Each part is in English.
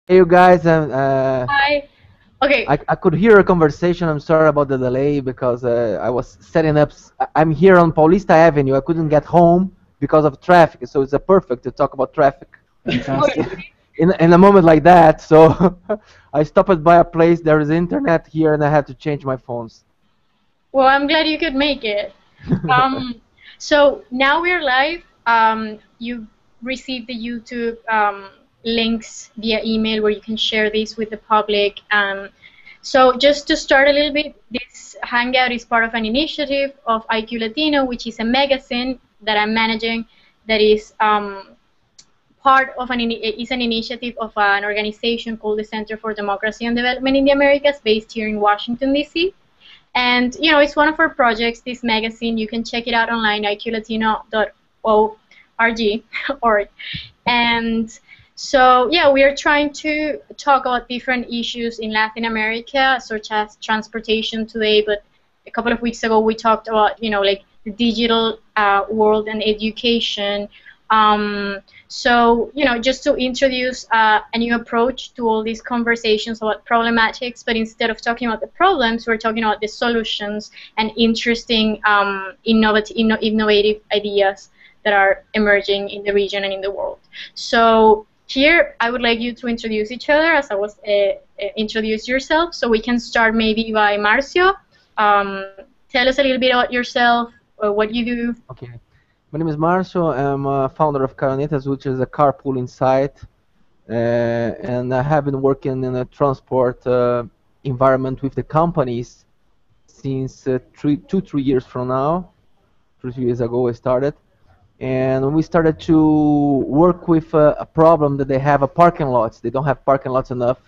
Hey, you guys, Hi. Okay. I could hear a conversation. I'm sorry about the delay because I was setting up. I'm here on Paulista Avenue. I couldn't get home because of traffic, so it's a perfect to talk about traffic Fantastic. in a moment like that. So I stopped by a place. There is internet here, and I had to change my phones. Well, I'm glad you could make it. Um, so now we're live. You received the YouTube links via email where you can share this with the public. So just to start a little bit, this Hangout is part of an initiative of IQ Latino, which is a magazine that I'm managing that is part of is an initiative of an organization called the Center for Democracy and Development in the Americas, based here in Washington, D.C. And it's one of our projects. This magazine, you can check it out online, iqlatino.org, org. And so, yeah, we are trying to talk about different issues in Latin America, such as transportation today. But a couple of weeks ago, we talked about, like the digital world and education. So, just to introduce a new approach to all these conversations about problematics, but instead of talking about the problems, we're talking about the solutions and interesting, innovative ideas that are emerging in the region and in the world. So here, I would like you to introduce each other as I was introduce yourself. So we can start maybe by Marcio. Tell us a little bit about yourself, what you do. Okay. My name is Marcio. I'm a founder of Caronetas, which is a carpooling site. And I have been working in a transport environment with the companies since 3 years from now. 3 years ago I started, and we started to work with a problem that they have a parking lots. They don't have parking lots enough,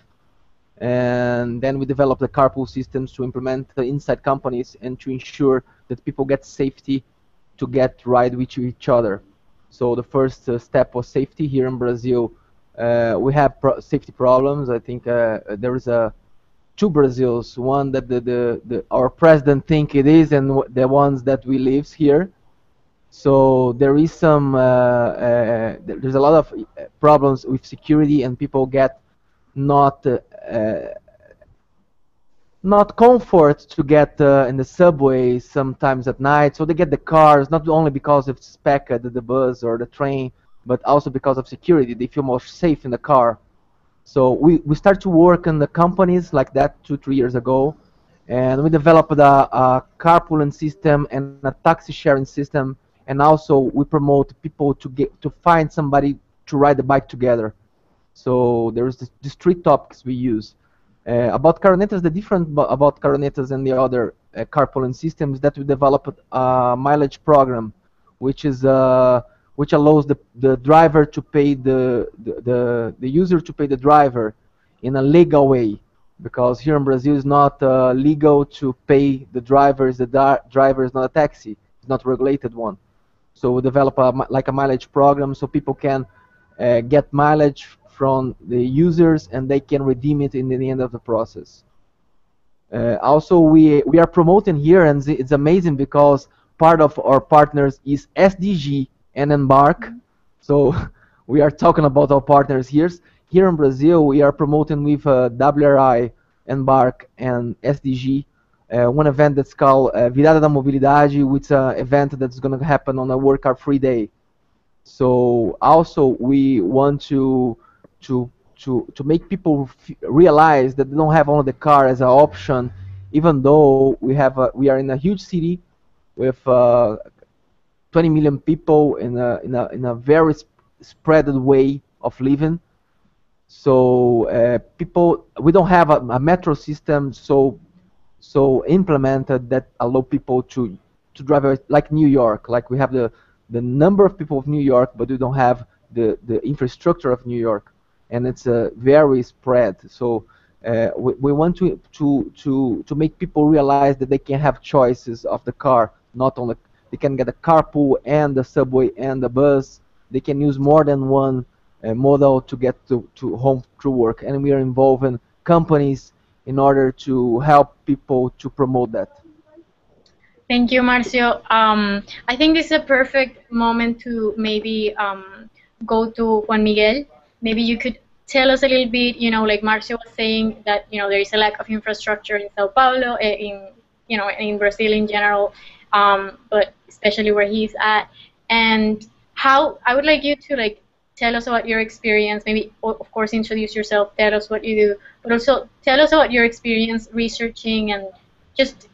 and then we developed the carpool systems to implement the inside companies and to ensure that people get safety to get ride with each other. So the first step was safety. Here in Brazil, we have safety problems. I think there is two Brazils, one that our president think it is, and the ones that we live here. So there is there's a lot of problems with security, and people get not not comfort to get in the subway sometimes at night. So they get the cars not only because of spec the bus or the train, but also because of security. They feel more safe in the car. So we start to work in the companies like that 2 3 years ago, and we developed a carpooling system and a taxi sharing system, and also we promote people to find somebody to ride the bike together. So there's these three topics we use. About Caronetas, the difference about Caronetas and the other carpooling systems that we developed a mileage program, which is which allows the driver to pay the user to pay the driver in a legal way, because here in Brazil it's not legal to pay the drivers. The driver is not a taxi; it's not a regulated one. So we develop like a mileage program so people can get mileage from the users and they can redeem it in the end of the process. Also, we are promoting here, and it's amazing because part of our partners is SDG and EMBARQ. So we are talking about our partners here. Here in Brazil, we are promoting with WRI, EMBARQ, and SDG one event that's called Virada da Mobilidade, which is an event that's going to happen on a work car free day. So also we want to to make people realize that they don't have only the car as an option, even though we are in a huge city with 20 million people in a very spreaded way of living. So people, we don't have a metro system so implemented that allow people to drive like New York. Like we have the number of people of New York, but we don't have the infrastructure of New York, and it's very spread. So we want to make people realize that they can have choices of the car. Not only they can get a carpool and the subway and the bus. They can use more than one model to get to home through work, and we are involving companies in order to help people to promote that. Thank you, Marcio. I think this is a perfect moment to maybe go to Juan Miguel. Maybe you could tell us a little bit, like Marcio was saying that, there is a lack of infrastructure in Sao Paulo, in Brazil in general, but especially where he's at. And how, I would like you to like tell us about your experience, maybe of course introduce yourself, tell us what you do, but also tell us about your experience researching and just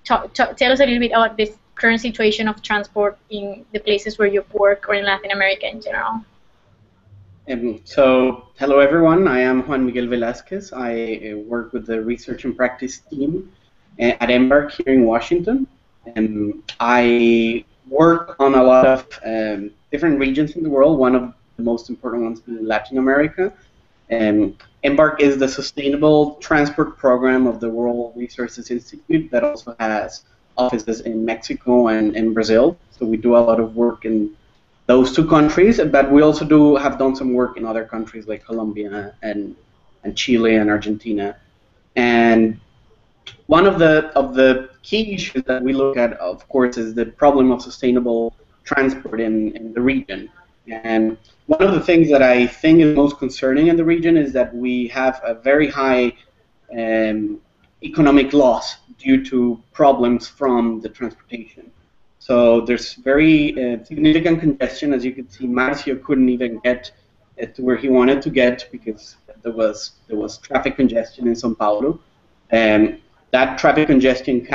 tell us a little bit about this current situation of transport in the places where you work or in Latin America in general. So, hello everyone, I am Juan Miguel Velázquez. I work with the research and practice team at EMBARQ here in Washington. I work on a lot of different regions in the world, one of the most important ones being Latin America. EMBARQ is the Sustainable Transport Program of the World Resources Institute that also has offices in Mexico and in Brazil. So we do a lot of work in those two countries, but we also have done some work in other countries like Colombia and Chile and Argentina. And one of the key issues that we look at, of course, is the problem of sustainable transport in the region. And one of the things that I think is most concerning in the region is that we have a very high economic loss due to problems from the transportation. So there's very significant congestion. As you can see, Marcio couldn't even get to where he wanted to get because there was traffic congestion in São Paulo. That traffic congestion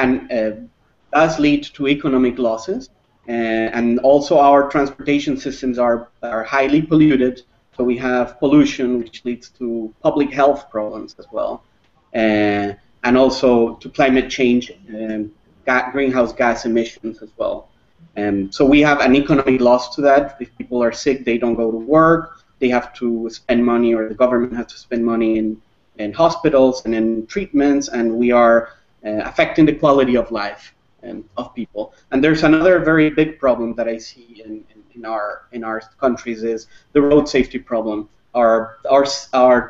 does lead to economic losses, and also our transportation systems are highly polluted. So we have pollution, which leads to public health problems as well, and also to climate change. Greenhouse gas emissions as well. So we have an economic loss to that. If people are sick, they don't go to work. They have to spend money, or the government has to spend money in hospitals and in treatments, and we are affecting the quality of life of people. And there's another very big problem that I see in our countries is the road safety problem. Our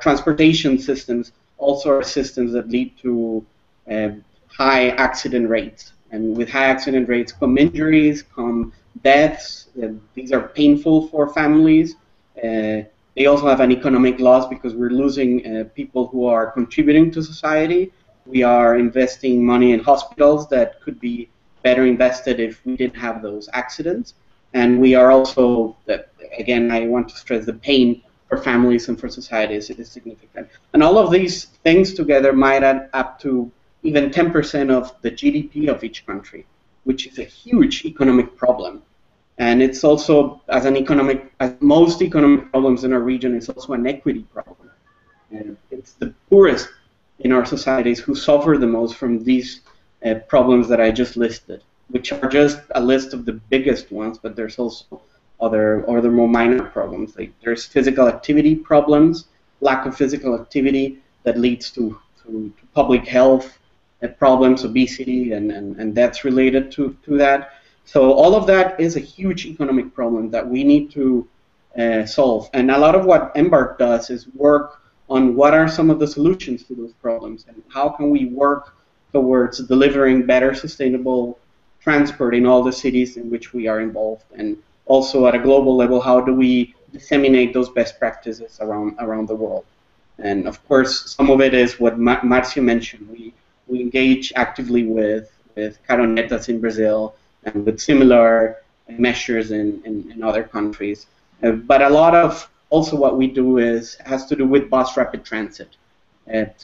transportation systems also are systems that lead to high accident rates, and with high accident rates come injuries, come deaths. These are painful for families. They also have an economic loss because we're losing people who are contributing to society. We are investing money in hospitals that could be better invested if we didn't have those accidents. And we are also, again, I want to stress the pain for families and for society is significant. And all of these things together might add up to even 10% of the GDP of each country, which is a huge economic problem. And it's also, as most economic problems in our region, it's also an equity problem. And it's the poorest in our societies who suffer the most from these problems that I just listed, which are just a list of the biggest ones, but there's also other more minor problems. Like there's physical activity problems, lack of physical activity that leads to public health problems, obesity, and deaths related to that. So all of that is a huge economic problem that we need to solve. And a lot of what EMBARQ does is work on what are some of the solutions to those problems, and how can we work towards delivering better sustainable transport in all the cities in which we are involved. And also at a global level, how do we disseminate those best practices around the world. And of course, some of it is what Marcio mentioned. We engage actively with Caronetas in Brazil and with similar measures in other countries. But a lot of also what we do has to do with bus rapid transit.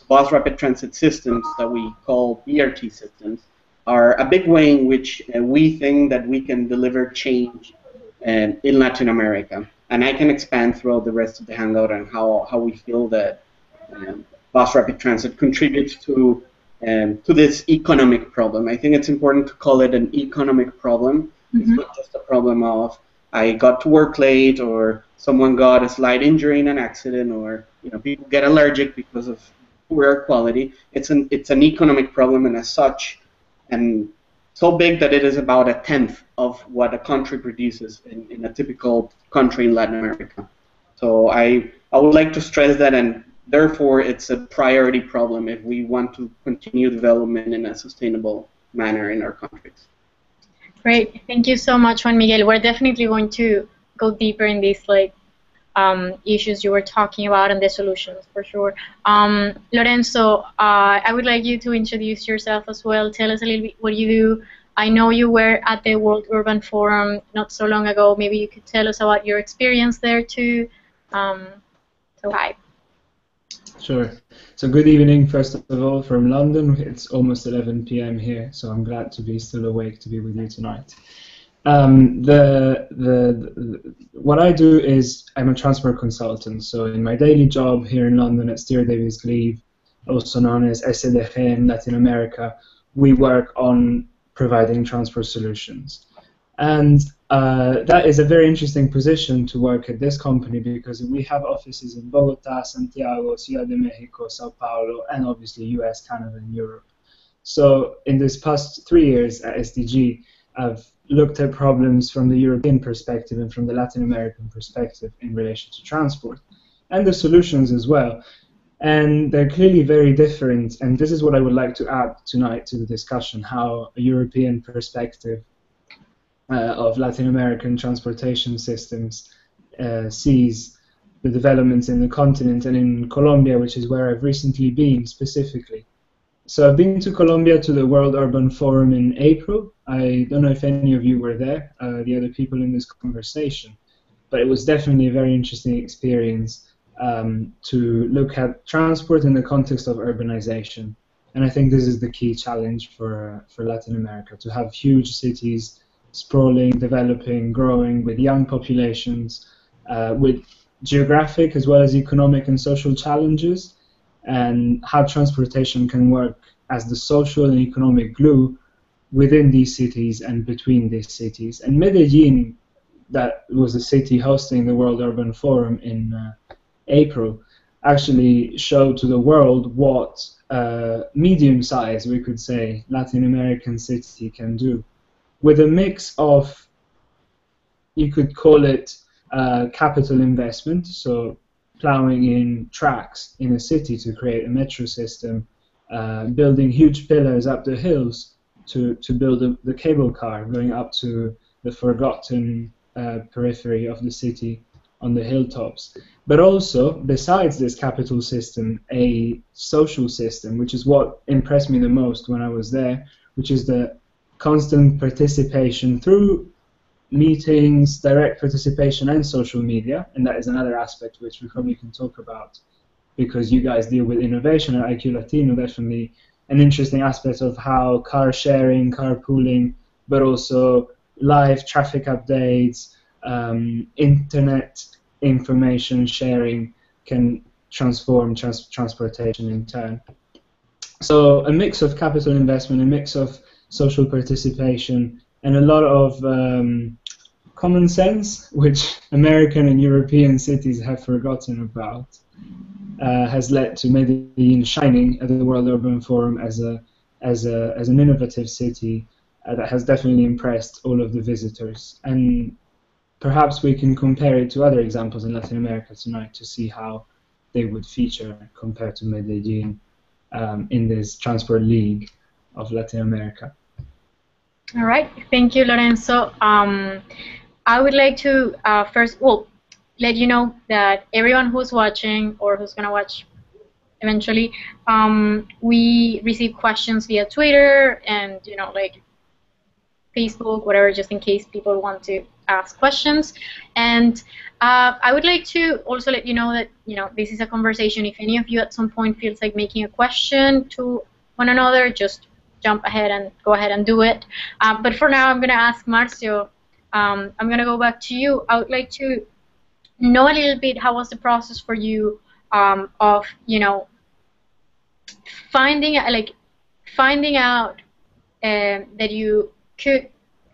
Bus rapid transit systems that we call BRT systems are a big way in which we think that we can deliver change in Latin America. And I can expand throughout the rest of the hangout on how we feel that bus rapid transit contributes to this economic problem. I think it's important to call it an economic problem. Mm-hmm. It's not just a problem of I got to work late, or someone got a slight injury in an accident, or people get allergic because of poor air quality. It's an economic problem, and as such, and so big that it is about 1/10 of what a country produces in a typical country in Latin America. So I would like to stress that, and therefore it's a priority problem if we want to continue development in a sustainable manner in our countries. Great, thank you so much, Juan Miguel. We're definitely going to go deeper in this issues you were talking about and the solutions for sure. Lorenzo, I would like you to introduce yourself as well. Tell us a little bit what you do. I know you were at the World Urban Forum not so long ago. Maybe you could tell us about your experience there too. So hi. Sure. So good evening, first of all, from London. It's almost 11 p.m. here, so I'm glad to be still awake to be with you tonight. What I do is I'm a transport consultant. So in my daily job here in London at Davies Gleave, also known as SDG in Latin America, we work on providing transport solutions. And that is a very interesting position to work at this company because we have offices in Bogota, Santiago, Ciudad de Mexico, Sao Paulo, and obviously US, Canada, and Europe. So in this past 3 years at SDG, I've looked at problems from the European perspective and from the Latin American perspective in relation to transport, and the solutions as well. And they're clearly very different, and this is what I would like to add tonight to the discussion, how a European perspective of Latin American transportation systems sees the developments in the continent and in Colombia, which is where I've recently been specifically. So I've been to Colombia to the World Urban Forum in April. I don't know if any of you were there, the other people in this conversation, but it was definitely a very interesting experience to look at transport in the context of urbanization. And I think this is the key challenge for Latin America, to have huge cities sprawling, developing, growing with young populations, with geographic as well as economic and social challenges, and how transportation can work as the social and economic glue within these cities and between these cities. And Medellin, that was the city hosting the World Urban Forum in April, actually showed to the world what medium-sized, we could say, Latin American city can do, with a mix of, you could call it capital investment, so plowing in tracks in a city to create a metro system, building huge pillars up the hills to build the cable car going up to the forgotten periphery of the city on the hilltops. But also, besides this capital system, a social system, which is what impressed me the most when I was there, which is the constant participation through meetings, direct participation, and social media. And that is another aspect which we probably can talk about because you guys deal with innovation at IQ Latino. Definitely an interesting aspect of how car sharing, carpooling, but also live traffic updates, internet information sharing can transform transportation in turn. So a mix of capital investment, a mix of social participation, and a lot of common sense, which American and European cities have forgotten about, has led to Medellin shining at the World Urban Forum as an innovative city that has definitely impressed all of the visitors. And perhaps we can compare it to other examples in Latin America tonight to see how they would feature compared to Medellin in this transport league of Latin America. All right, thank you, Lorenzo. I would like to first, let you know that everyone who's watching or who's gonna watch eventually, we receive questions via Twitter and like Facebook, whatever, just in case people want to ask questions. And I would like to also let you know that this is a conversation. If any of you at some point feels like making a question to one another, just jump ahead and go ahead and do it. But for now, I'm going to ask Marcio. I'm going to go back to you. I would like to know a little bit, how was the process for you of finding out that you could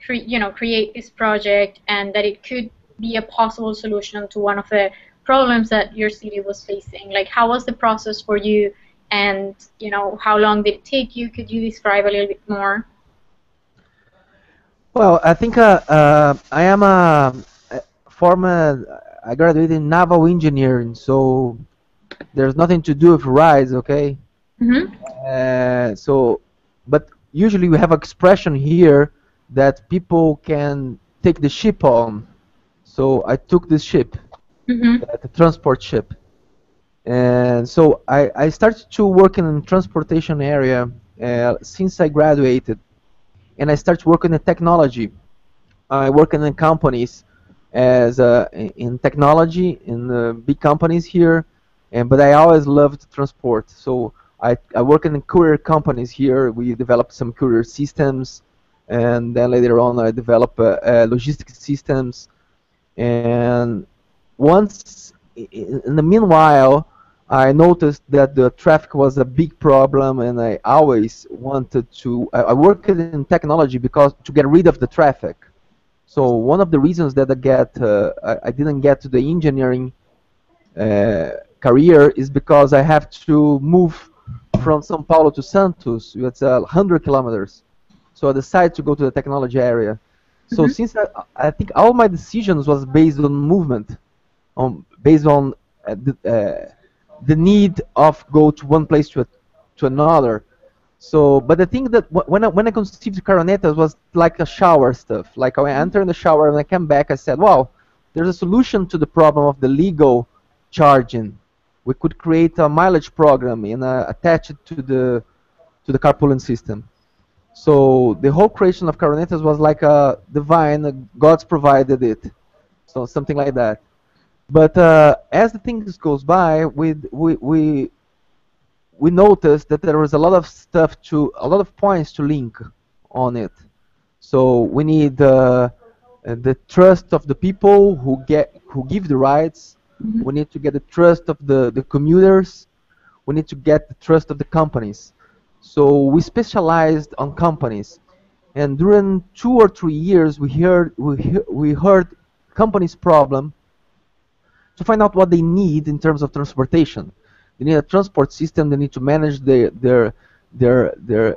create this project and that it could be a possible solution to one of the problems that your city was facing. Like, how was the process for you? And how long did it take you? Could you describe a little bit more? Well, I think I am a former. I graduated in naval engineering, so there's nothing to do with rides, okay? Mm-hmm. But usually we have an expression here that people can take the ship on. So I took this ship. Mm-hmm. the transport ship. And so I started to work in transportation area since I graduated, and I started working in technology. I work in companies as in technology in big companies here, and but I always loved transport. So I work in courier companies here. We developed some courier systems, and then later on I developed logistics systems. And once in the meanwhile, I noticed that the traffic was a big problem, and I always wanted to. I worked in technology because to get rid of the traffic. So one of the reasons that I didn't get to the engineering career is because I have to move from São Paulo to Santos. It's 100 kilometers. So I decided to go to the technology area. So Mm-hmm. since I think all my decisions was based on movement, based on the need of go to one place to another. So, but the thing that when I conceived Caronetas was like a shower stuff. Like I enter in the shower and I came back, I said, "Wow, there's a solution to the problem of the legal charging. We could create a mileage program and attach it to the carpooling system." So the whole creation of Caronetas was like a divine, God's provided it. So something like that. But as the things goes by, we noticed that there was a lot of stuff a lot of points to link on it. So we need the trust of the people who give the rides. Mm-hmm. We need to get the trust of the commuters. We need to get the trust of the companies. So we specialized on companies, and during 2 or 3 years, we heard companies' problem to find out what they need in terms of transportation. They need a transport system. They need to manage their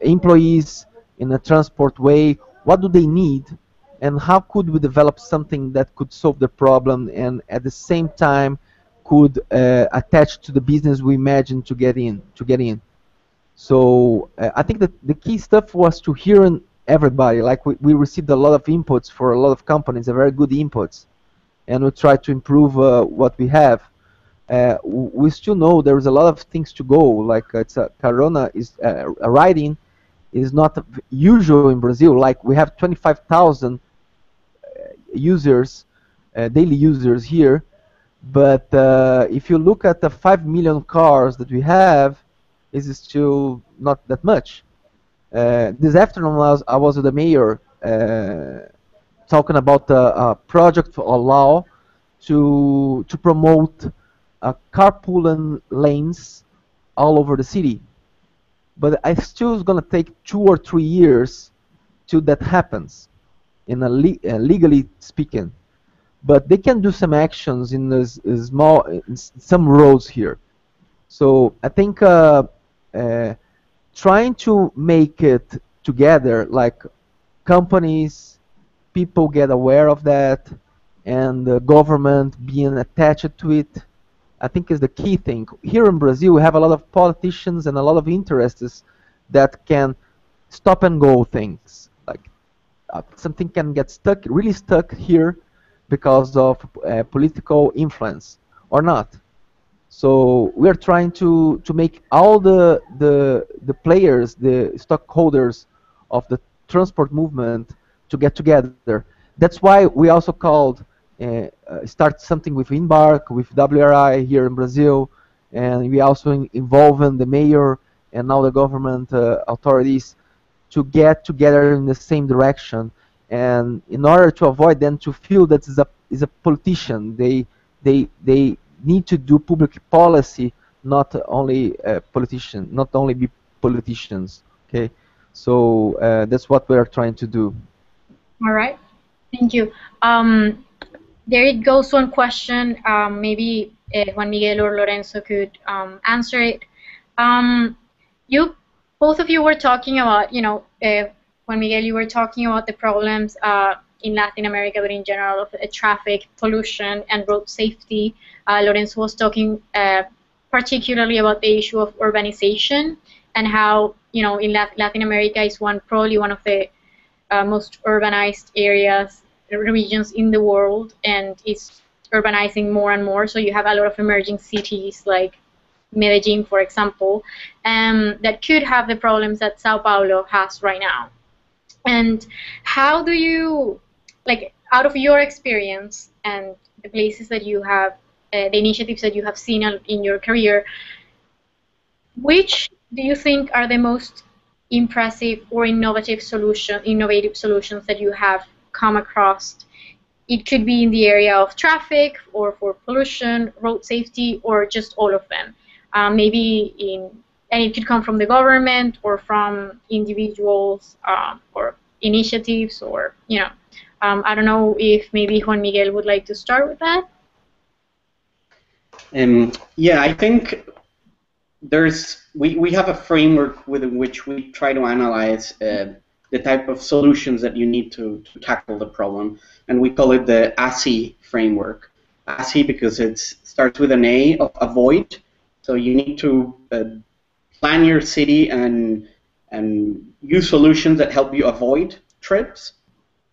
employees in a transport way. What do they need, and how could we develop something that could solve the problem and at the same time could attach to the business we imagine to get in. So I think that the key stuff was to hear everybody. Like we received a lot of inputs for a lot of companies, very good inputs, and we try to improve what we have. We still know there is a lot of things to go. Like Carona is a riding is not usual in Brazil. Like we have 25,000 users, daily users here, but if you look at the 5 million cars that we have, is still not that much. This afternoon I was with the mayor talking about a project for a law to promote carpooling lanes all over the city. But I still is going to take 2 or 3 years till that happens, legally speaking. But they can do some actions in some roads here. So I think trying to make it together, like companies, people get aware of that, and the government being attached to it, I think is the key thing. Here in Brazil, we have a lot of politicians and a lot of interests that can stop and go things. Like something can get stuck, really stuck here because of political influence or not. So we are trying to make all the players, the stockholders of the transport movement to get together. That's why we also called start something with EMBARQ, with WRI here in Brazil, and we also involving the mayor and now the government authorities to get together in the same direction. And in order to avoid them to feel that is a politician, they need to do public policy, not only be politicians. Okay, so that's what we are trying to do. All right, thank you. There it goes one question. Maybe Juan Miguel or Lorenzo could answer it. You both of you were talking about, Juan Miguel, you were talking about the problems in Latin America, but in general of traffic pollution and road safety. Lorenzo was talking particularly about the issue of urbanization and how, in Latin America is probably one of the most urbanized regions in the world, and is urbanizing more and more. So you have a lot of emerging cities like Medellin, for example, that could have the problems that Sao Paulo has right now. And how do you, like, out of your experience and the places that you have, the initiatives that you have seen in your career, which do you think are the most impressive or innovative solutions that you have come across? It could be in the area of traffic or for pollution, road safety, or just all of them. And it could come from the government or from individuals or initiatives, or I don't know if maybe Juan Miguel would like to start with that. Yeah, I think we have a framework within which we try to analyze the type of solutions that you need to tackle the problem, and we call it the ASI framework. ASI because it starts with an A of avoid, so you need to plan your city and use solutions that help you avoid trips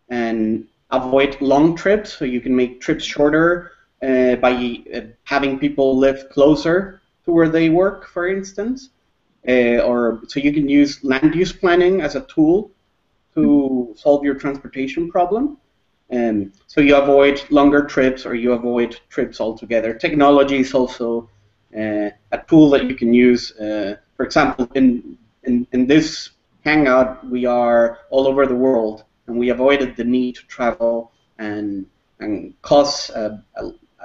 and avoid long trips, so you can make trips shorter by having people live closer to where they work, for instance, or so you can use land use planning as a tool to solve your transportation problem. So you avoid longer trips, or you avoid trips altogether. Technology is also a tool that you can use. For example, in this hangout, we are all over the world, and we avoided the need to travel and cause a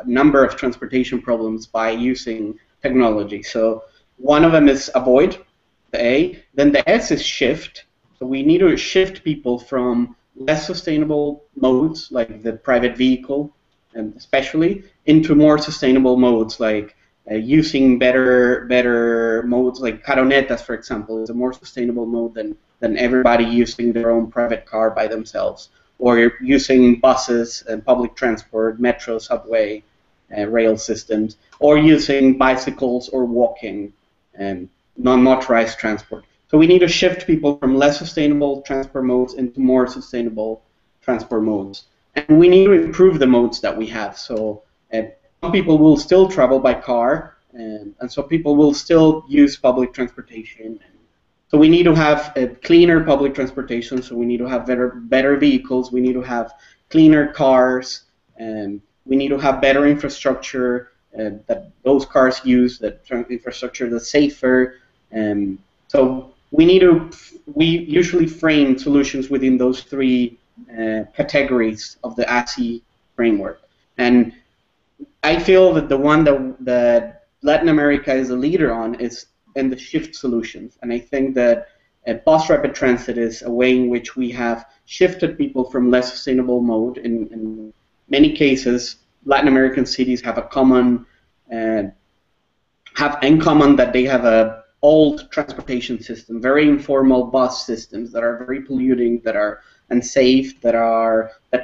number of transportation problems by using technology. So one of them is avoid, the A. Then the S is shift. So we need to shift people from less sustainable modes, like the private vehicle, especially, into more sustainable modes, like using better modes, like Caronetas, for example, is a more sustainable mode than everybody using their own private car by themselves, or using buses and public transport, metro, subway, rail systems, or using bicycles or walking and non-motorized transport. So we need to shift people from less sustainable transport modes into more sustainable transport modes. And we need to improve the modes that we have. So some people will still travel by car, and so people will still use public transportation. So we need to have a cleaner public transportation, so we need to have better vehicles, we need to have cleaner cars, and we need to have better infrastructure that those cars use, that infrastructure that's safer. So we usually frame solutions within those three categories of the ASI framework. And I feel that the one that Latin America is a leader on is in the shift solutions. And I think that bus rapid transit is a way in which we have shifted people from less sustainable mode. In many cases, Latin American cities have in common that they have a old transportation system, very informal bus systems that are very polluting, that are unsafe, that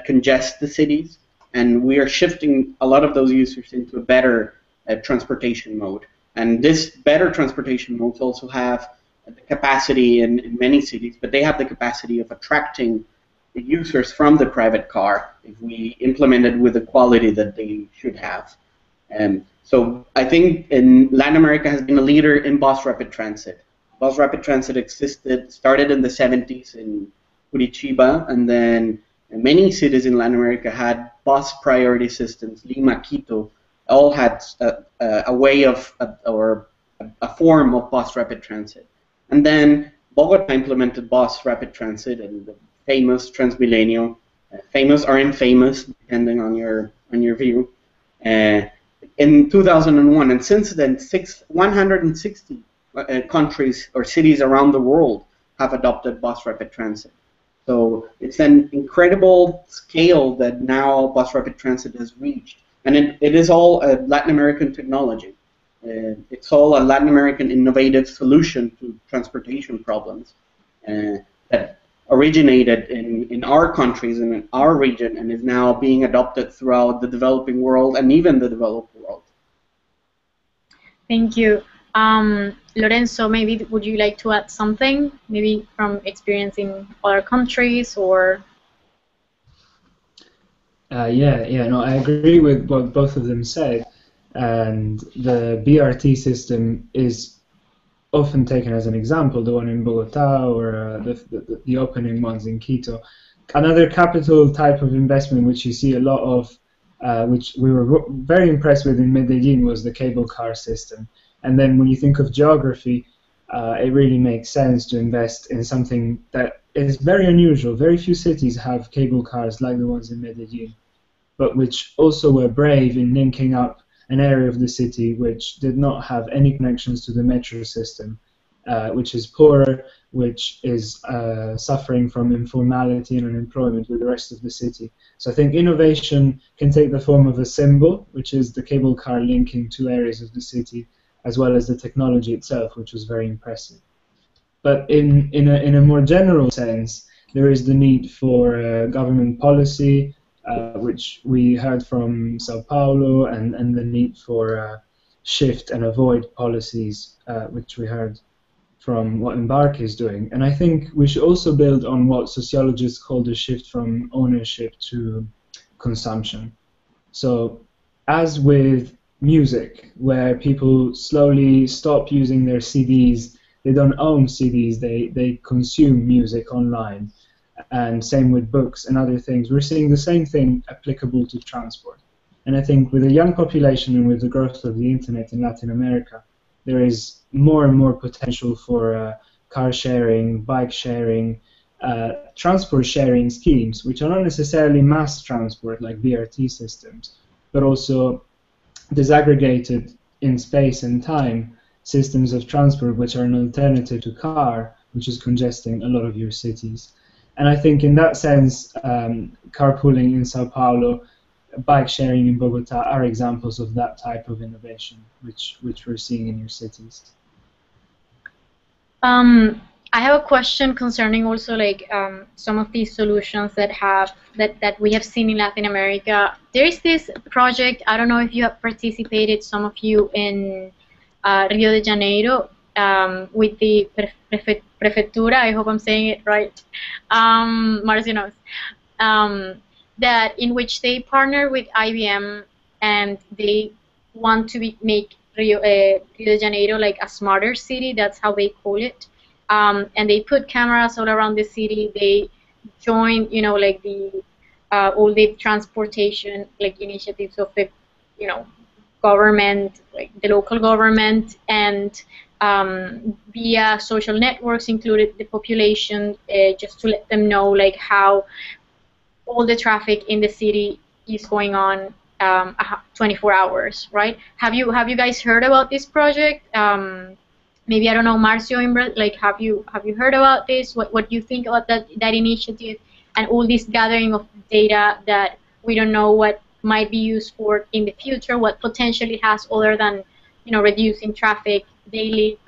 congest the cities, and we are shifting a lot of those users into a better transportation mode. And this better transportation modes also have the capacity in many cities, but they have the capacity of attracting the users from the private car if we implement it with the quality that they should have. So I think Latin America has been a leader in bus rapid transit. Bus rapid transit started in the 70s in Curitiba, and then many cities in Latin America had bus priority systems. Lima, Quito, all had a way of, or a form of bus rapid transit. And then Bogota implemented bus rapid transit, and the famous Transmilenio, famous or infamous, depending on your view, in 2001. And since then, 160 countries or cities around the world have adopted bus rapid transit. So it's an incredible scale that now bus rapid transit has reached. And it is all a Latin American technology. It's all a Latin American innovative solution to transportation problems that originated in our countries and in our region, and is now being adopted throughout the developing world and even the developed world. Thank you. Lorenzo, maybe would you like to add something, maybe from experience in other countries, or? No, I agree with what both of them said, and the BRT system is often taken as an example, the one in Bogota or the opening ones in Quito. Another capital type of investment which you see a lot of, which we were very impressed with in Medellin, was the cable car system. And then when you think of geography, it really makes sense to invest in something that is very unusual. Very few cities have cable cars like the ones in Medellin, but which also were brave in linking up an area of the city which did not have any connections to the metro system, which is poorer, which is suffering from informality and unemployment with the rest of the city. So I think innovation can take the form of a symbol, which is the cable car linking two areas of the city, as well as the technology itself, which was very impressive. But in a more general sense, there is the need for government policy, which we heard from Sao Paulo, and the need for shift and avoid policies, which we heard from what EMBARQ is doing. And I think we should also build on what sociologists call the shift from ownership to consumption. So as with music, where people slowly stop using their CDs, they don't own CDs, they consume music online. And same with books and other things. We're seeing the same thing applicable to transport. And I think with a young population and with the growth of the internet in Latin America, there is more and more potential for car sharing, bike sharing, transport sharing schemes, which are not necessarily mass transport like BRT systems, but also disaggregated in space and time systems of transport which are an alternative to car, which is congesting a lot of your cities. And I think in that sense, carpooling in Sao Paulo, bike sharing in Bogota are examples of that type of innovation, which we're seeing in your cities. I have a question concerning also like some of these solutions that we have seen in Latin America. There is this project. I don't know if you have participated, some of you, in Rio de Janeiro with the Prefectura. I hope I'm saying it right. Marcio knows. That in which they partner with IBM and they want to make Rio de Janeiro like a smarter city. That's how they call it. And they put cameras all around the city. They join, you know, like the all the transportation like initiatives of the, you know, government, like the local government, and via social networks included the population, just to let them know like how all the traffic in the city is going on 24 hours, right? Have you guys heard about this project? Maybe, I don't know, Marcio, like have you heard about this? What do you think about that initiative and all this gathering of data that we don't know what might be used for in the future, what potential it has other than, you know, reducing traffic daily?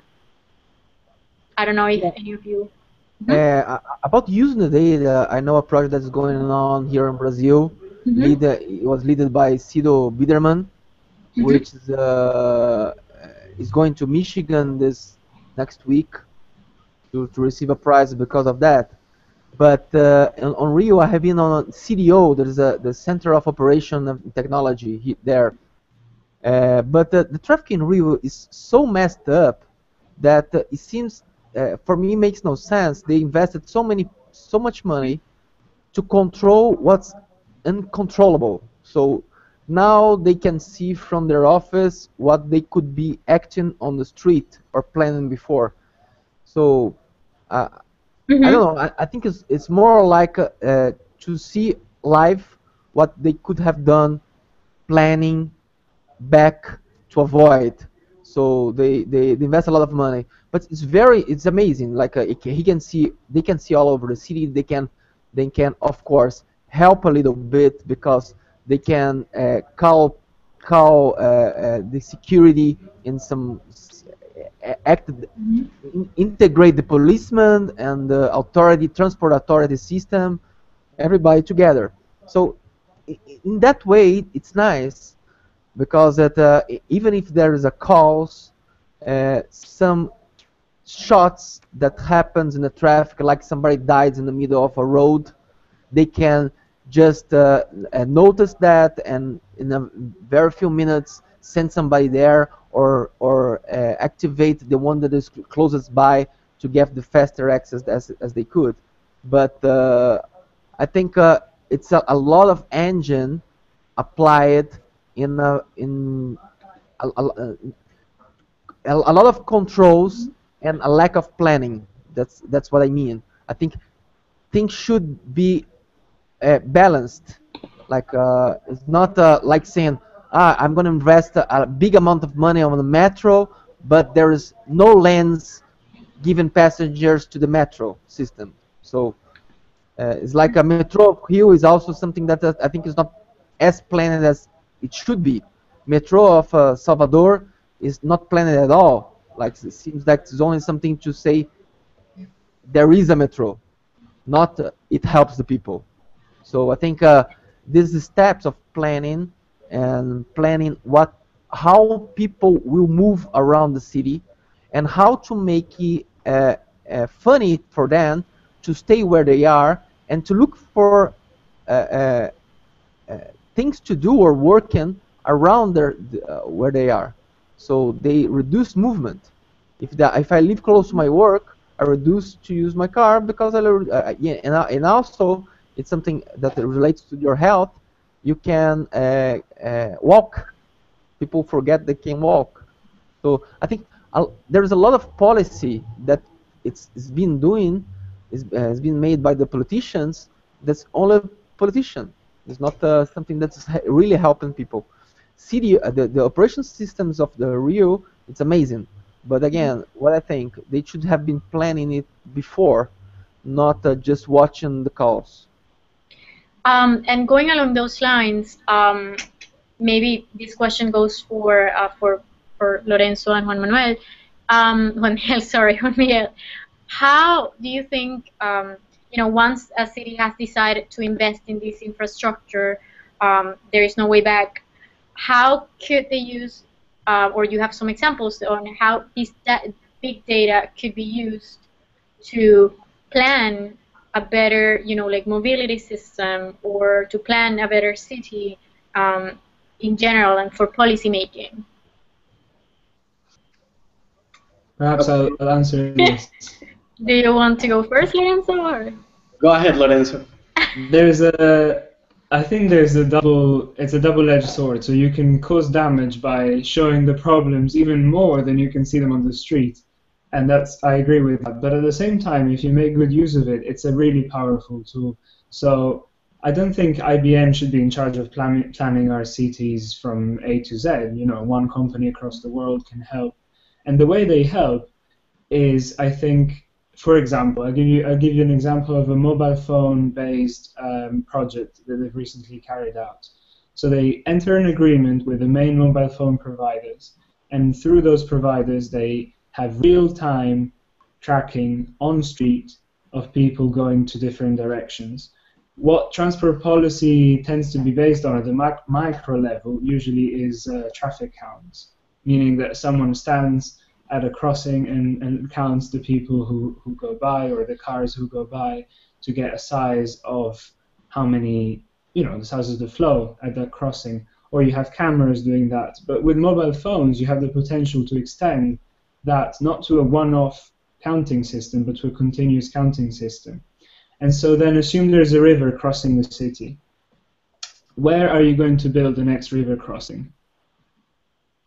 I don't know if any of you. About using the data, I know a project that's going on here in Brazil. It was led by Cido Biderman, which is going to Michigan this next week to receive a prize because of that. But on Rio, I have been on CDO. There's the Center of Operation of Technology there. But the traffic in Rio is so messed up that it seems, for me, makes no sense. They invested so much money to control what's uncontrollable. So now they can see from their office what they could be acting on the street or planning before. So I don't know. I think it's more like to see live what they could have done planning back to avoid. So they invest a lot of money, but it's amazing. Like they can see all over the city. They can of course help a little bit because they can call the security in some integrate the policeman and the transport authority system, everybody together. So in that way, it's nice because even if there is a cause, some shots that happens in the traffic, like somebody dies in the middle of a road, they can just notice that and in a very few minutes send somebody there, or activate the one that is closest by to get the faster access as they could. But I think it's a lot of engine applied in a lot of controls and a lack of planning. That's what I mean. I think things should be balanced. Like it's not like saying, I'm going to invest a big amount of money on the metro, but there is no lanes giving passengers to the metro system. So it's like a metro of Rio is also something that I think is not as planned as it should be. Metro of Salvador is not planned at all. Like it seems like it's only something to say there is a metro, not it helps the people. So I think these steps of planning and planning how people will move around the city, and how to make it funny for them to stay where they are and to look for uh, uh, things to do or working around where they are. So they reduce movement. If I live close to my work, I reduce to use my car because yeah, and also it's something that relates to your health. You can walk. People forget they can walk. So I think there's a lot of policy that it's been doing, has been made by the politicians. That's only politician. It's not something that's really helping people. City, the operation systems of the Rio, it's amazing. But again, what I think, they should have been planning it before, not just watching the calls. And going along those lines, maybe this question goes for Lorenzo and Juan Manuel. Juan Miguel, sorry, Juan Miguel. How do you think, once a city has decided to invest in this infrastructure, there is no way back? How could they use, or you have some examples on how this big data could be used to plan a better, like mobility system, or to plan a better city in general and for policy making? Perhaps I'll answer this. Do you want to go first, Lorenzo? Or? Go ahead, Lorenzo. I think it's a double-edged sword. So you can cause damage by showing the problems even more than you can see them on the street. And I agree with that. But at the same time, if you make good use of it, it's a really powerful tool. So I don't think IBM should be in charge of planning our cities from A to Z. One company across the world can help. And the way they help is, I think, for example, I'll give you an example of a mobile phone-based project that they've recently carried out. So they enter an agreement with the main mobile phone providers, and through those providers, they have real-time tracking on street of people going to different directions. What transport policy tends to be based on at the micro level usually is traffic counts, meaning that someone stands at a crossing and counts the people who go by, or the cars who go by, to get a size of how many, the size of the flow at that crossing. Or you have cameras doing that. But with mobile phones, you have the potential to extend that not to a one-off counting system, but to a continuous counting system. And so then assume there's a river crossing the city. Where are you going to build the next river crossing?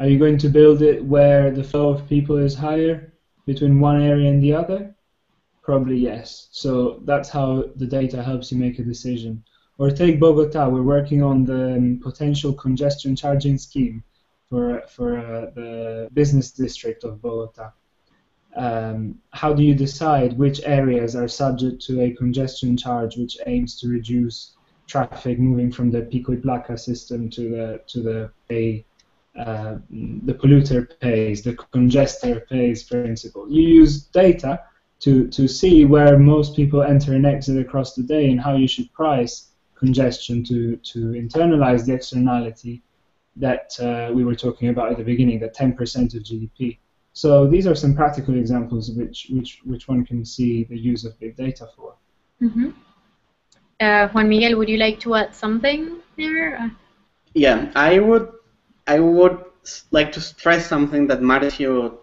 Are you going to build it where the flow of people is higher between one area and the other? Probably yes. So that's how the data helps you make a decision. Or take Bogota. We're working on the potential congestion charging scheme for the business district of Bogota. How do you decide which areas are subject to a congestion charge which aims to reduce traffic moving from the Pico y Placa system to the polluter pays, the congester pays principle? You use data to see where most people enter and exit across the day, and how you should price congestion to internalize the externality that we were talking about at the beginning, that 10% of GDP. So these are some practical examples of which one can see the use of big data for. Mm-hmm. Juan Miguel, would you like to add something there? Yeah, I would like to stress something that Marcio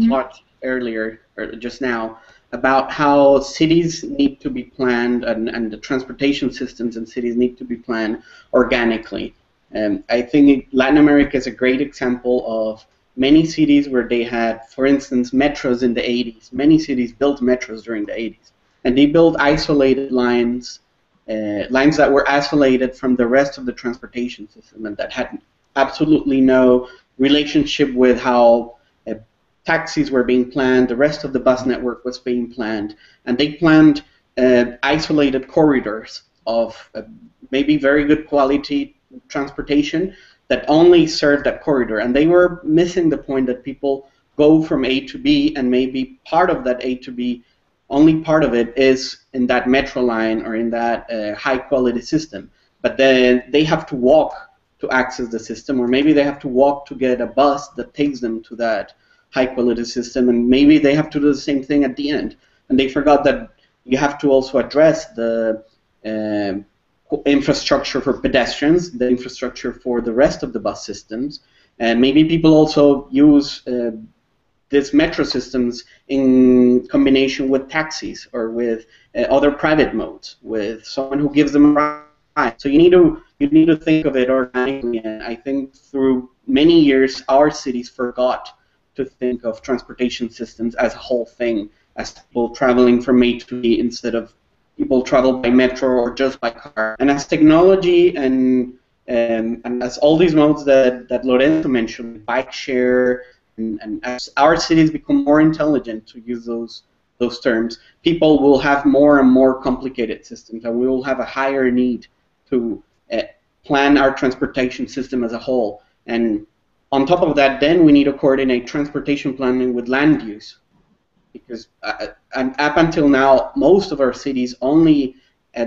taught earlier, or just now, about how cities need to be planned and the transportation systems in cities need to be planned organically. I think Latin America is a great example of many cities where they had, for instance, metros in the 80s. Many cities built metros during the 80s, and they built isolated lines, lines that were isolated from the rest of the transportation system and that had absolutely no relationship with how taxis were being planned, the rest of the bus network was being planned, and they planned isolated corridors of maybe very good quality transportation that only served that corridor, and they were missing the point that people go from A to B, and maybe part of that A to B, only part of it is in that metro line or in that high quality system, but then they have to walk to access the system, or maybe they have to walk to get a bus that takes them to that high quality system, and maybe they have to do the same thing at the end. And they forgot that you have to also address the infrastructure for pedestrians, the infrastructure for the rest of the bus systems, and maybe people also use these metro systems in combination with taxis or with other private modes, with someone who gives them a ride. So you need to think of it organically, and I think through many years our cities forgot to think of transportation systems as a whole thing, as people traveling from A to B instead of people travel by metro or just by car. And as technology and as all these modes that Lorenzo mentioned, bike share, and as our cities become more intelligent, to use those terms, people will have more and more complicated systems, and we will have a higher need to plan our transportation system as a whole. And on top of that, then we need to coordinate transportation planning with land use, because and up until now, most of our cities only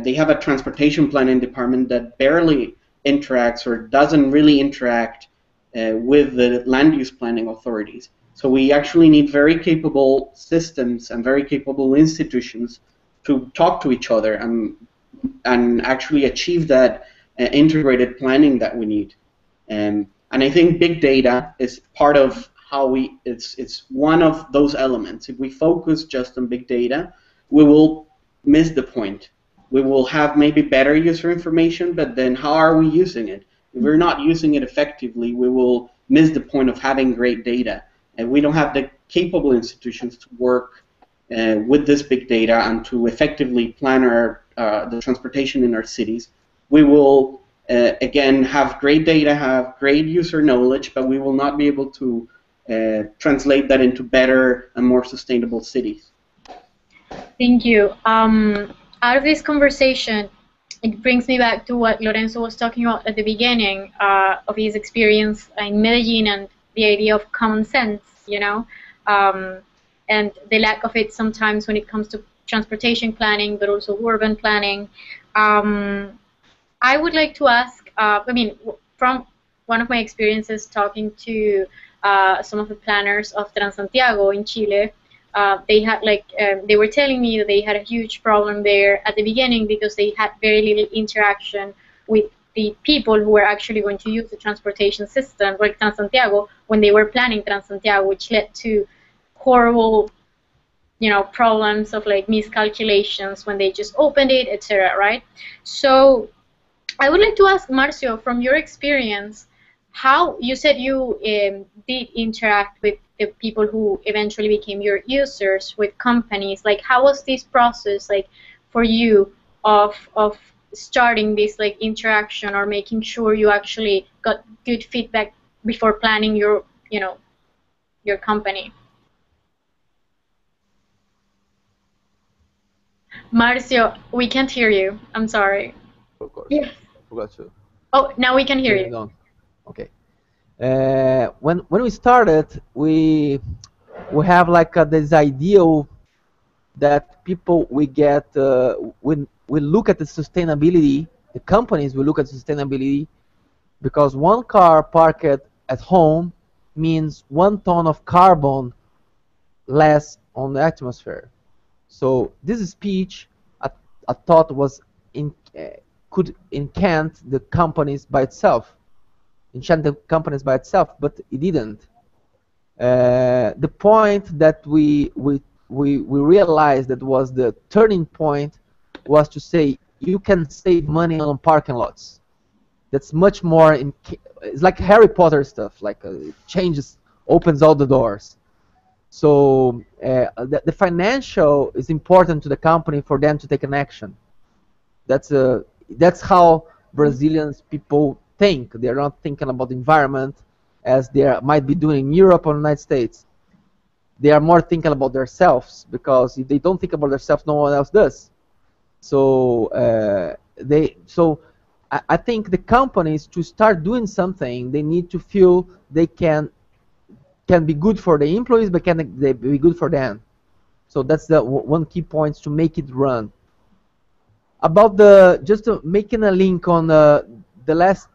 they have a transportation planning department that barely interacts or doesn't really interact with the land use planning authorities. So we actually need very capable systems and very capable institutions to talk to each other and actually achieve that integrated planning that we need. And I think big data is part of how it's one of those elements. If we focus just on big data, we will miss the point. We will have maybe better user information, but then how are we using it? If we're not using it effectively, we will miss the point of having great data. And we don't have the capable institutions to work with this big data and to effectively plan the transportation in our cities. We will, again, have great data, have great user knowledge, but we will not be able to translate that into better and more sustainable cities. Thank you. Out of this conversation, it brings me back to what Lorenzo was talking about at the beginning of his experience in Medellin and the idea of common sense, you know, and the lack of it sometimes when it comes to transportation planning, but also urban planning. I would like to ask, I mean, from one of my experiences talking to some of the planners of Transantiago in Chile, they had they were telling me that they had a huge problem there at the beginning because they had very little interaction with the people who were actually going to use the transportation system, like Transantiago, when they were planning Transantiago, which led to horrible, you know, problems of like miscalculations when they just opened it, etc. Right? So I would like to ask Marcio, from your experience, how you said you did interact with the people who eventually became your users, with companies. Like, how was this process like for you of starting this like interaction or making sure you actually got good feedback before planning your, you know, your company? Marcio, we can't hear you. I'm sorry. Of course. Yeah. I forgot to. Oh, now we can hear you. No. Okay. When we started, we have like this ideal that people we get when we look at the sustainability, the companies will look at sustainability because one car parked at home means 1 ton of carbon less on the atmosphere. So this speech I thought was could enchant the companies by itself, but it didn't. The point that we realized that was the turning point was to say you can save money on parking lots. That's much more it's like Harry Potter stuff, like changes, opens all the doors. So the financial is important to the company for them to take an action. That's how Brazilians people think. They're not thinking about the environment as they might be doing in Europe or the United States. They are more thinking about themselves, because if they don't think about themselves, no one else does. So I think the companies, to start doing something, they need to feel they can be good for the employees, but can they be good for them? So that's the one key point to make it run. About just making a link on the last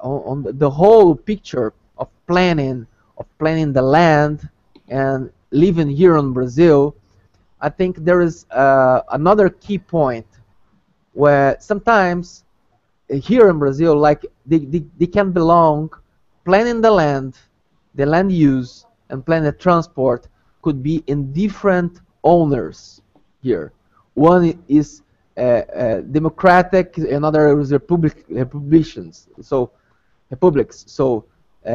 on the whole picture of planning the land and living here in Brazil, I think there is another key point where sometimes here in Brazil, like they can belong, planning the land use, and planning the transport could be in different owners here. One is democratic, another is republics. So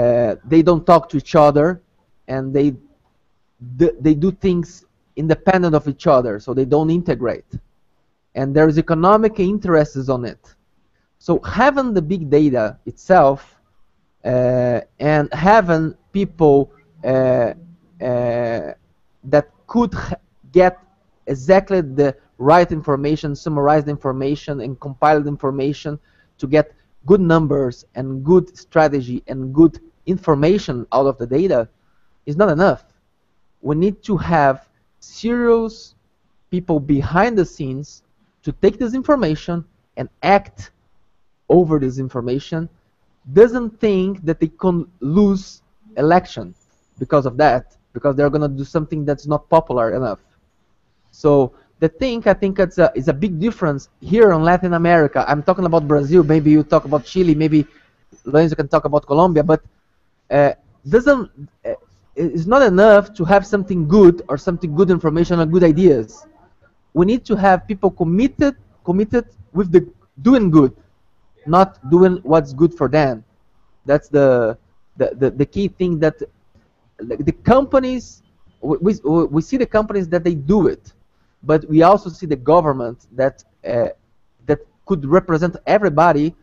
they don't talk to each other, and they do things independent of each other, so they don't integrate. And there is economic interests on it. So having the big data itself and having people that could get exactly the right information, summarized information, and compiled information to get good numbers and good strategy and good information out of the data is not enough. We need to have serious people behind the scenes to take this information and act over this information. Doesn't think that they can lose election because of that, because they're going to do something that's not popular enough. So I think it's a big difference here in Latin America. I'm talking about Brazil. Maybe you talk about Chile. Maybe Lorenzo can talk about Colombia. But it's not enough to have something good or something good information or good ideas. We need to have people committed with the doing good, not doing what's good for them. That's the key thing. That the companies, we see the companies that they do it, but we also see the government that could represent everybody.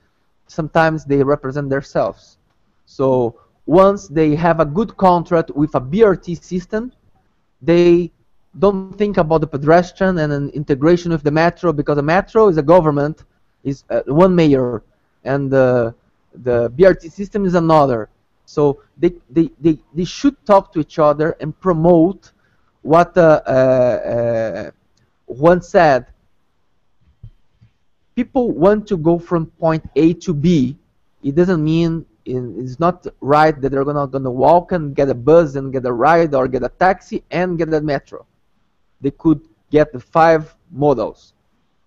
Sometimes they represent themselves. So once they have a good contract with a BRT system, they don't think about the pedestrian and an integration with the metro, because the metro is a government, is one mayor, and the BRT system is another. So they should talk to each other and promote what Juan said. People want to go from point A to B. It doesn't mean it's not right that they're gonna walk and get a bus and get a ride or get a taxi and get a metro. They could get the 5 models.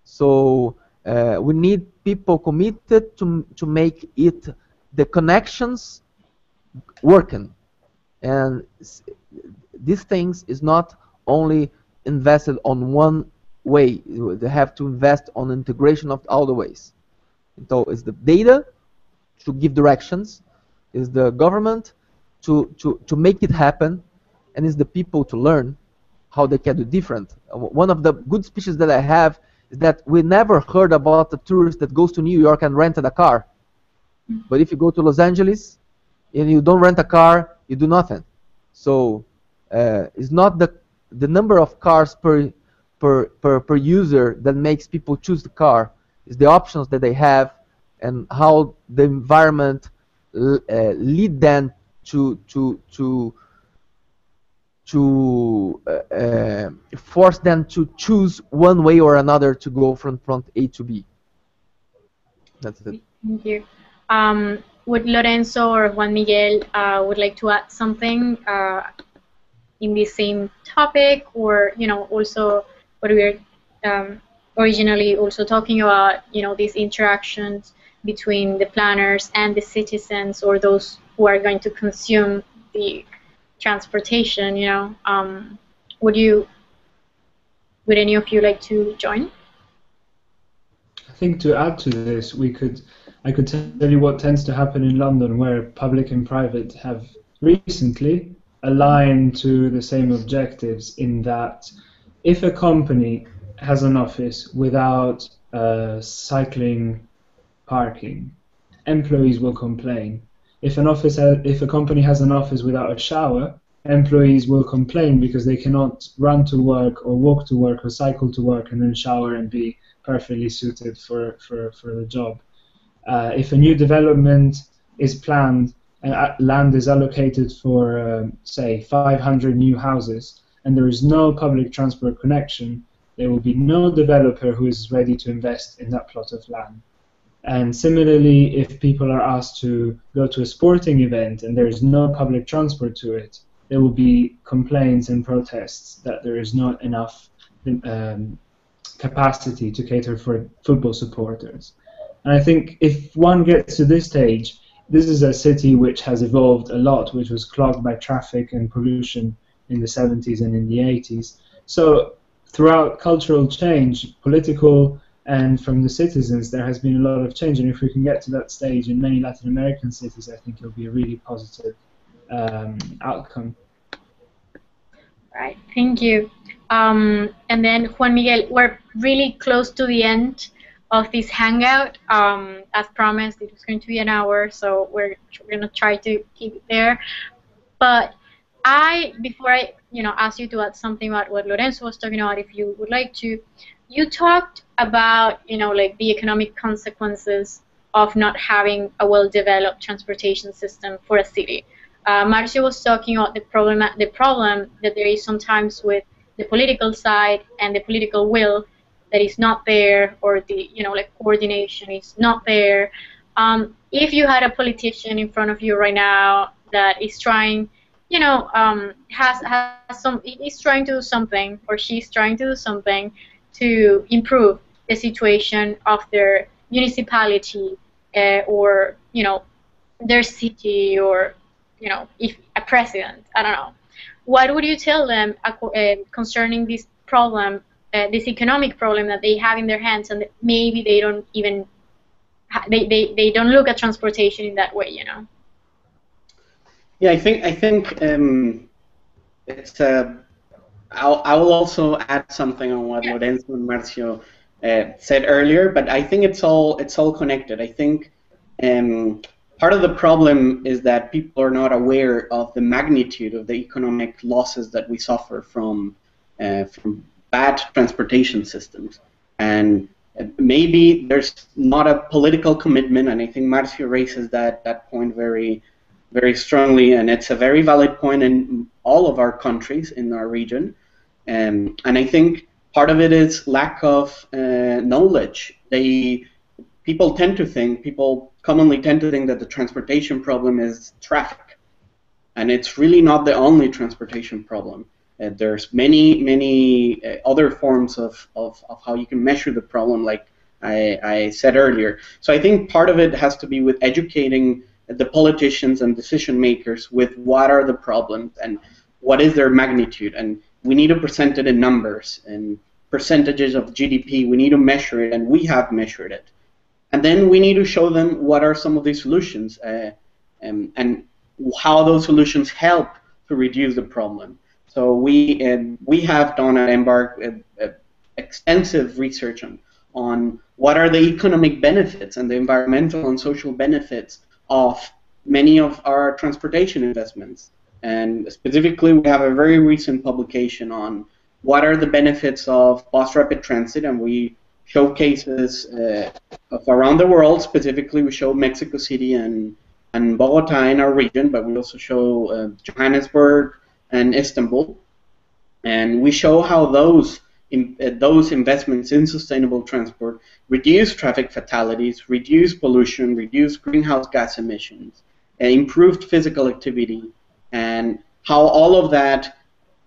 So we need people committed to make it, the connections working. And these things is not only invested on one way. They have to invest on integration of all the ways. So it's the data to give directions, is the government to make it happen, and is the people to learn how they can do different. One of the good speeches that I have is that we never heard about the tourist that goes to New York and rented a car. But if you go to Los Angeles and you don't rent a car, you do nothing. So it's not the number of cars per user that makes people choose the car. It's the options that they have and how the environment lead them to force them to choose one way or another to go from front A to B. That's it. Thank you. Would Lorenzo or Juan Miguel would like to add something in the same topic, or also what we're originally also talking about, these interactions between the planners and the citizens, or those who are going to consume the transportation. Would any of you like to join? I think to add to this, I could tell you what tends to happen in London, where public and private have recently aligned to the same objectives, in that if a company has an office without cycling parking, employees will complain. If a company has an office without a shower, employees will complain because they cannot run to work or walk to work or cycle to work and then shower and be perfectly suited for the job. If a new development is planned and land is allocated for, say, 500 new houses, and there is no public transport connection, there will be no developer who is ready to invest in that plot of land. And similarly, if people are asked to go to a sporting event and there is no public transport to it, there will be complaints and protests that there is not enough capacity to cater for football supporters. And I think if one gets to this stage, this is a city which has evolved a lot, which was clogged by traffic and pollution in the 70s and in the 80s. So throughout cultural change, political and from the citizens, there has been a lot of change. And if we can get to that stage in many Latin American cities, I think it'll be a really positive outcome. Right, thank you. And then Juan Miguel, we're really close to the end of this hangout. As promised, it was going to be an hour, so we're going to try to keep it there. But before I ask you to add something about what Lorenzo was talking about, if you would like to, you talked about like the economic consequences of not having a well-developed transportation system for a city. Marcio was talking about the problem that there is sometimes with the political side and the political will that is not there, or the like coordination is not there. If you had a politician in front of you right now that is trying, is trying to do something, or she's trying to do something to improve the situation of their municipality, or their city, or if a president, I don't know, what would you tell them concerning this problem, this economic problem that they have in their hands, and that maybe they don't even they don't look at transportation in that way, Yeah, I think it's I will also add something on what Lorenzo and Marcio said earlier, but I think it's all connected. I think part of the problem is that people are not aware of the magnitude of the economic losses that we suffer from bad transportation systems, and maybe there's not a political commitment, and I think Marcio raises that point very, very strongly, and it's a very valid point in all of our countries in our region, and I think part of it is lack of knowledge. People commonly tend to think that the transportation problem is traffic, and it's really not the only transportation problem. There's many other forms of how you can measure the problem, like I said earlier. So I think part of it has to be with educating the politicians and decision makers with what are the problems and what is their magnitude, and we need to present it in numbers and percentages of GDP. We need to measure it, and we have measured it. And then we need to show them what are some of these solutions and how those solutions help to reduce the problem. So we have done at EMBARQ extensive research on what are the economic benefits and the environmental and social benefits of many of our transportation investments. And specifically, we have a very recent publication on what are the benefits of bus rapid transit, and we show cases of around the world. Specifically, we show Mexico City and Bogota in our region, but we also show Johannesburg and Istanbul, and we show how those investments in sustainable transport reduce traffic fatalities, reduce pollution, reduce greenhouse gas emissions, improved physical activity, and how all of that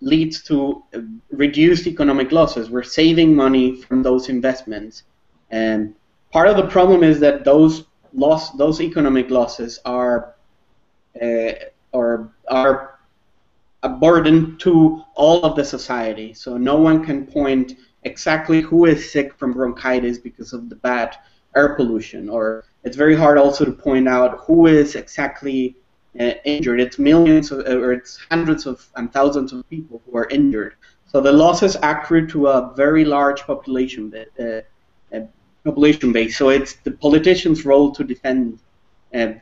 leads to reduced economic losses. We're saving money from those investments. And part of the problem is that those economic losses are a burden to all of the society. So no one can point exactly who is sick from bronchitis because of the bad air pollution, or it's very hard also to point out who is exactly injured. It's millions or it's hundreds of and thousands of people who are injured. So the losses accrue to a very large population base. So it's the politicians' role to defend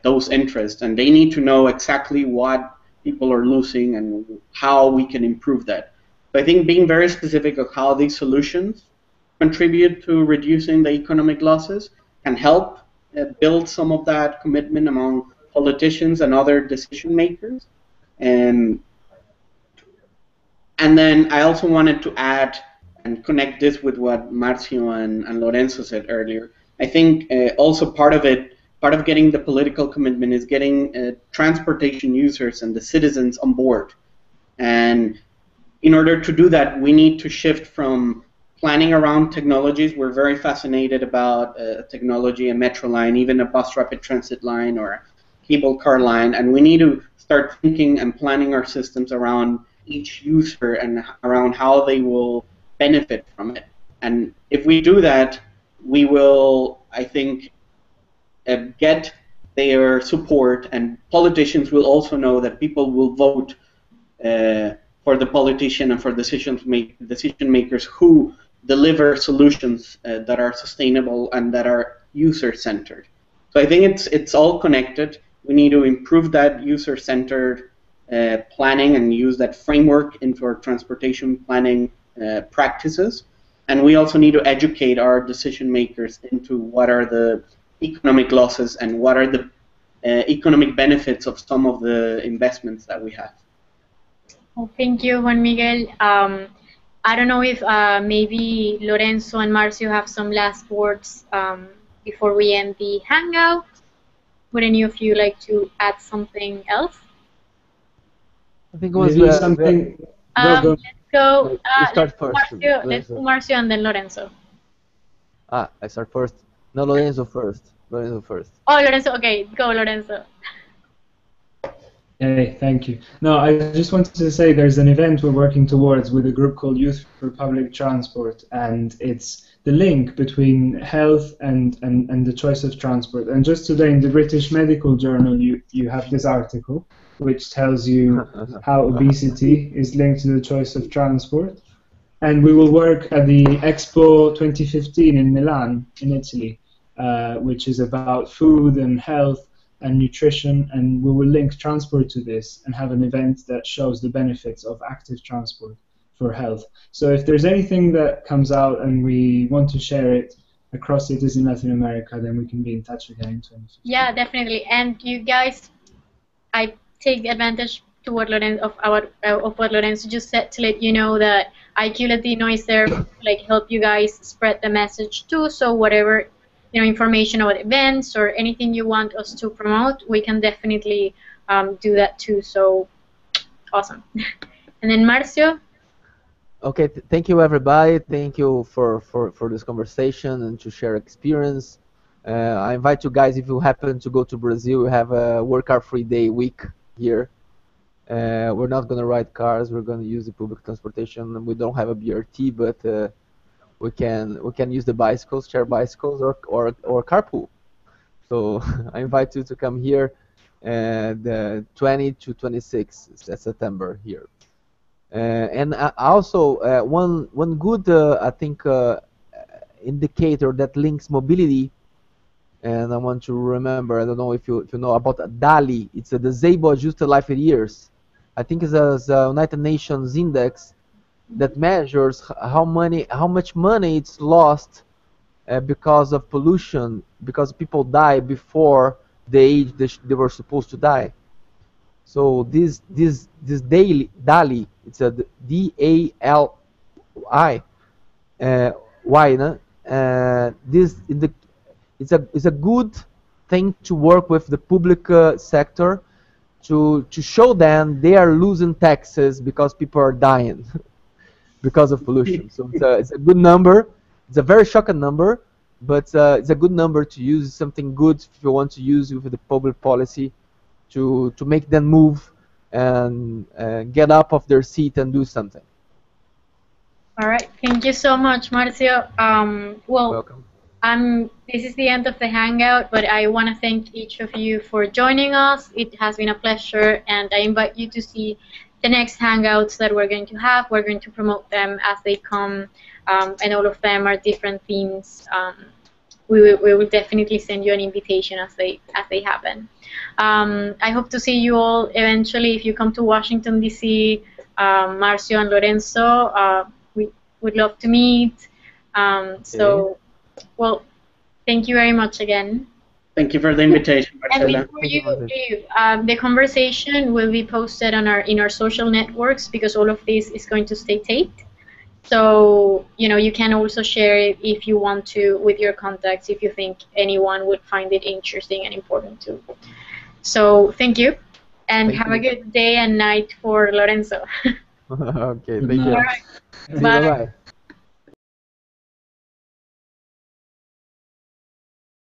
those interests, and they need to know exactly what people are losing and how we can improve that. So I think being very specific of how these solutions contribute to reducing the economic losses can help build some of that commitment among politicians and other decision makers. And then I also wanted to add and connect this with what Marcio and Lorenzo said earlier. I think also part of getting the political commitment is getting transportation users and the citizens on board. And in order to do that, we need to shift from planning around technologies. We're very fascinated about technology, a metro line, even a bus rapid transit line or a cable car line, and we need to start thinking and planning our systems around each user and around how they will benefit from it. And if we do that, we will, I think, get their support, and politicians will also know that people will vote for the politician and for decision makers who deliver solutions that are sustainable and that are user-centered. So I think it's all connected. We need to improve that user-centered planning and use that framework into our transportation planning practices. And we also need to educate our decision makers into what are the economic losses and what are the economic benefits of some of the investments that we have. Well, thank you, Juan Miguel. I don't know if maybe Lorenzo and Marcio have some last words before we end the hangout. Would any of you like to add something else? I think it was something. Let's go. You start first. Marcio, let's do Marcio and then Lorenzo. I start first. No, Lorenzo first. Lorenzo first. Oh, Lorenzo. Okay, go, Lorenzo. Hey, thank you. No, I just wanted to say there's an event we're working towards with a group called Youth for Public Transport, and it's the link between health and the choice of transport. And just today in the British Medical Journal, you have this article which tells you how obesity is linked to the choice of transport. And we will work at the Expo 2015 in Milan, in Italy, which is about food and health and nutrition, and we will link transport to this and have an event that shows the benefits of active transport for health. So if there's anything that comes out and we want to share it across cities in Latin America, then we can be in touch again in 2015. Yeah, definitely. And you guys, I take advantage to what Lorenzo, of what Lorenzo just said, to let you know that IQ Latino is there to help you guys spread the message too. So whatever information about events or anything you want us to promote, we can definitely do that too. So awesome. And then Marcio. Okay, thank you everybody. Thank you for this conversation and to share experience. I invite you guys, if you happen to go to Brazil, we have a work car free day week here. We're not going to ride cars, we're going to use the public transportation. We don't have a BRT, but we can use the bicycles, share bicycles, or carpool. So I invite you to come here the 20 to 26 September here. And also one good I think indicator that links mobility, and I want to remember, I don't know if you know about DALI. It's a Disabled Adjusted Life Years. I think it's a United Nations index that measures how much money it's lost because of pollution, because people die before the age they were supposed to die. So this DALI, it's a DALI Y, no? It's a good thing to work with the public sector to show them they are losing taxes because people are dying because of pollution. So it's a good number. It's a very shocking number, but it's a good number to use. It's something good if you want to use with the public policy to make them move and get up off their seat and do something. All right, thank you so much, Marcio. Well, Welcome. this is the end of the hangout, but I want to thank each of you for joining us. It has been a pleasure, and I invite you to see the next hangouts that we're going to have. We're going to promote them as they come, and all of them are different themes. We will definitely send you an invitation as they happen. I hope to see you all eventually if you come to Washington, D.C. Marcio and Lorenzo, we would love to meet. So, well, thank you very much again. Thank you for the invitation, Marcela. And before you leave, the conversation will be posted on in our social networks, because all of this is going to stay taped. So, you can also share it if you want to with your contacts, if you think anyone would find it interesting and important too. So, thank you, and have a good day and night for Lorenzo. Okay, thank you. All right. See you, bye-bye.